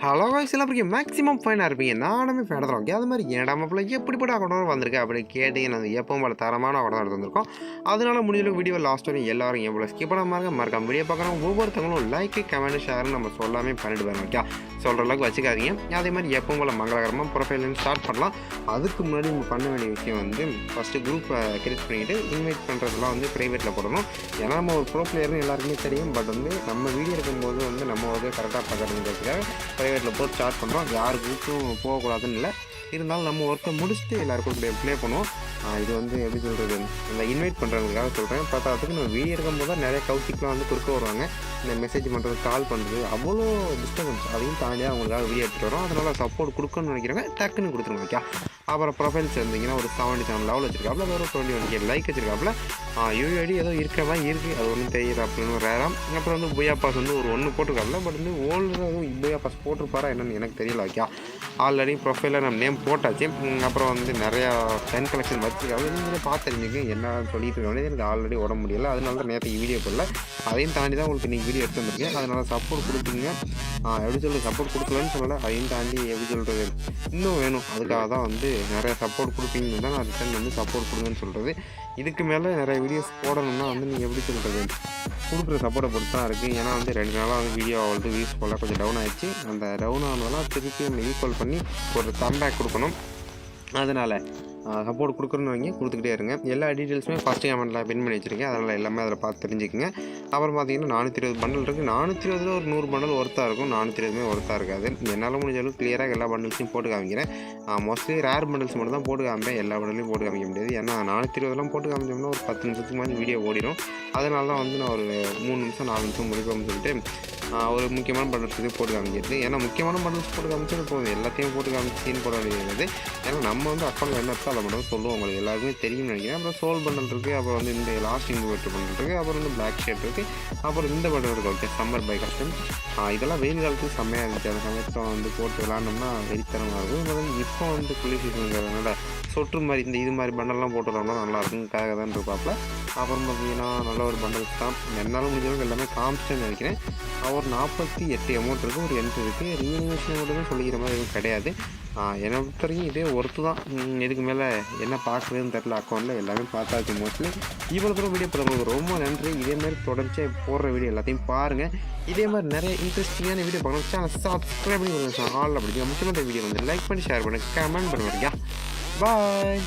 Hello guys எல்லாம் இருக்கீங்க maximum ஃபைனாக இருப்பீங்க நானுமே ஃபேன் தான் ஓகே அது மாதிரி ஏன்டா மாப்பிள்ள எப்படிப்பட்ட அக்கௌண்ட் வந்திருக்கு அப்படி கேட்டு நான் எப்பவும் போல தரமான அக்கௌண்ட் எடுத்து வந்திருக்கோம். அதனால முடிஞ்சளவு வீடியோ லாஸ்ட் வரையும் எல்லாரும் எவ்வளோ ஸ்கிப் பண்ணாமல் மறக்காம வீடியோ பார்க்குறோம். ஒவ்வொருத்தவங்களும் லைக் கமெண்ட் ஷேர்னு நம்ம சொல்லாமே பண்ணிட்டு வரோம் ஓகே. சொல்கிற அளவுக்கு வச்சுக்காதீங்க. அதே மாதிரி எப்பவும் போல மங்களகரமாக ப்ரொஃபைல்லேருந்து ஸ்டார்ட் பண்ணலாம். அதுக்கு முன்னாடி நம்ம பண்ண வேண்டிய விஷயம் வந்து ஃபஸ்ட்டு குரூப்பை கிரியேட் பண்ணிவிட்டு இன்வைட் பண்ணுறதுலாம் வந்து ப்ரைவேட்டில் போடணும். ஏன்னா நம்ம ஒரு ப்ரோ பிளேயர்னு எல்லாருக்குமே தெரியும். பட் வந்து நம்ம வீடியோ எடுக்கும்போது வந்து நம்ம வந்து கரெக்டாக பார்க்குறதுங்கிறதுக்காக ப்ரைவேட்டில் போட்டு ஸ்டார்ட் பண்ணுறோம். யார் குரூப்பும் போகக்கூடாதுன்னு இல்லை, இருந்தாலும் நம்ம ஒர்க்கை முடிச்சுட்டு எல்லாருக்கும் ப்ளே பண்ணுவோம். இது வந்து எப்படி சொல்கிறது, இந்த இன்வைட் பண்ணுறதுக்காக சொல்கிறேன். பார்த்தாதுக்கு நம்ம வீடியோ எடுக்கும்போது தான் நிறைய கவுச்சிக்கெலாம் வந்து குறுக்க வருவாங்க. இந்த மெசேஜ் பண்ணுறது, கால் பண்ணுறது, அவ்வளோ டிஸ்டர்பன்ஸ். அதையும் தாண்டியாக அவங்களுக்காக வீடியோ எடுத்துகிட்டு வரோம். அதனால் சப்போர்ட் கொடுக்கணும்னு நினைக்கிறாங்க, டக்குன்னு கொடுத்துருங்க ஓகே. அப்புறம் ப்ரொஃபைல்ஸ் இருந்தீங்கன்னா ஒரு 77 லெவல் வச்சுருக்காப்புல, அது ஒரு 21 லைக் வச்சுருக்காப்புல. யூஐடி ஏதோ இருக்கிற மாதிரி இருக்குது, அது ஒன்றும் தெரியல அப்படின்னு ரேராம். அப்புறம் வந்து புயா பாஸ் வந்து ஒரு 1 போட்டிருக்காப்புல. பட் வந்து ஓல்டு புயா பாஸ் போட்டிருப்பாரா என்னன்னு எனக்கு தெரியல ஓகே. ஆல்ரெடி ப்ரொஃபைலில் நம்ம நேம் போட்டாச்சு. அப்புறம் வந்து நிறையா 10 கலெக்ஷன் வச்சுருக்காங்க. நீங்களே பார்த்து தெரிஞ்சுங்க என்ன சொல்லிட்டு இருக்க. எனக்கு ஆல்ரெடி உட முடியல, அதனால தான் நேற்று வீடியோ போடல. அதையும் தாண்டி தான் உங்களுக்கு இன்றைக்கி வீடியோ எடுத்து வந்துருக்கேன். அதனால் சப்போர்ட் கொடுத்துங்க. எப்படி சொல்கிறது, சப்போர்ட் கொடுக்கலன்னு சொல்லலை, அதையும் தாண்டி எப்படி சொல்கிறது இன்னும் வேணும். அதுக்காக தான் வந்து நிறையா சப்போர்ட் கொடுப்பீங்கன்னு தான் நான் ரிட்டன் வந்து சப்போர்ட் கொடுங்கன்னு சொல்கிறது. இதுக்கு மேலே நிறைய வீடியோஸ் போடணும்னா வந்து நீங்கள் எப்படி சொல்கிறது கொடுக்குற சப்போர்ட்டை பொறுத்து தான் இருக்குது. ஏன்னா வந்து 2 நாளாக வந்து வீடியோ வந்து வியூஸ் போல் கொஞ்சம் டவுன் ஆகிடுச்சு. அந்த டவுன் ஆனதெல்லாம் திருப்பி நம்ம ஈக்குவல் பண்ணி ஒரு கம்பேக் கொடுக்கணும். அதனால் சப்போர்ட் கொடுக்குறோன்னு வைங்க, கொடுத்துக்கிட்டே இருங்க. எல்லா டீட்டெயில்ஸுமே ஃபஸ்ட்டு கமெண்ட்டில் பின் பண்ணி வச்சுருக்கேன். அதனால் எல்லாமே அதில் பார்த்து தெரிஞ்சுக்கங்க. அப்புறம் பார்த்தீங்கன்னா 420 பண்டல் இருக்குது. 420 ஒரு 100 பண்டல் ஒர்த்தாக இருக்கும், 420 ஒர்த்தாக இருக்காது. என்னால் முடிஞ்ச அளவுக்கு கிளியராக எல்லா பண்டல்ஸையும் போட்டு காமிக்கிறேன். மோஸ்ட்லி ரேர் பண்டல்ஸ் மட்டும் தான் போட்டு காமிப்பேன், எல்லா பண்டலையும் போட்டு காமிக்க முடியாது. ஏன்னா 420 போட்டு காமிச்சோம்னா ஒரு 10 நிமிஷத்துக்கு மாதிரி வீடியோ ஓடிடும். அதனால தான் வந்து நான் ஒரு 3 நிமிஷம் 4 நிமிஷம் முடிப்போம்னு சொல்லிட்டு ஒரு முக்கியமான பண்டல்ஸ் இது போட்டு காமிக்கிறது. ஏன்னா முக்கியமான பண்டல்ஸ் போட்டு காமிச்சது போதும், எல்லாத்தையும் போட்டு காமிச்சின்னு போட வேண்டியது. ஏன்னா நம்ம வந்து அக்கௌண்ட் என்ன இருக்கோ அதை மட்டும் சொல்லுவோம், உங்களுக்கு எல்லாருக்குமே தெரியும்னு நினைக்கிறேன். அப்புறம் சோல் பண்டல் இருக்குது, அப்புறம் வந்து இந்த லாஸ்ட் இன்வெர்ட்டர் பண்டல் இருக்குது, அப்புறம் வந்து பிளாக் ஷர்ட் இருக்குது, அப்புறம் இந்த பண்டல் இருக்குது ஓகே. சம்மர் பை கஸ்டம் இதெல்லாம் வெயில் காலத்துக்கு செம்மையாக இருந்துச்சு. அந்த சமயத்தில் வந்து போட்டு விளாண்டோம்னா வெறித்தனமாக இருக்கும். இப்போ வந்து குளிர் சீசனுங்கிறதுனால சொட்டு மாதிரி இந்த இது மாதிரி பண்டல்லாம் போட்டு விளாண்டா நல்லாயிருக்குங்காக தான் இருப்பாப்பில். அப்புறம் பார்த்தீங்கன்னா நல்ல ஒரு பண்டல்ஸ் தான். என்னால் முடிஞ்சவங்க எல்லாமே காமிச்சிட்டேன்னு நினைக்கிறேன். ஒரு 48 அமௌண்ட் இருக்குது, ஒரு என்ட்ரி இருக்குது. ரீனிவேஷன் மட்டும் சொல்லிக்கிற மாதிரி எதுவும் கிடையாது. என்னை பொறுத்த வரைக்கும் இதே ஒர்த்து தான். இதுக்கு மேலே என்ன பார்க்குறதுன்னு தெரில. அக்கௌண்ட்டில் எல்லாமே பார்த்தாச்சு மோஸ்ட்லி. இவ்வளோ தூரம் வீடியோ பார்க்குறவங்களுக்கு ரொம்ப நன்றி. இதேமாதிரி தொடர்ச்சியாக போடுற வீடியோ எல்லாத்தையும் பாருங்கள். இதே மாதிரி நிறைய இன்ட்ரெஸ்டிங்கான வீடியோ பார்க்கணும். சேனல் சப்ஸ்கிரைப் பண்ணி ஆல் அப்படி முக்கியமான வீடியோ வந்து லைக் பண்ணி ஷேர் பண்ணுங்கள், கமெண்ட் பண்ணுவீங்க. பாய்.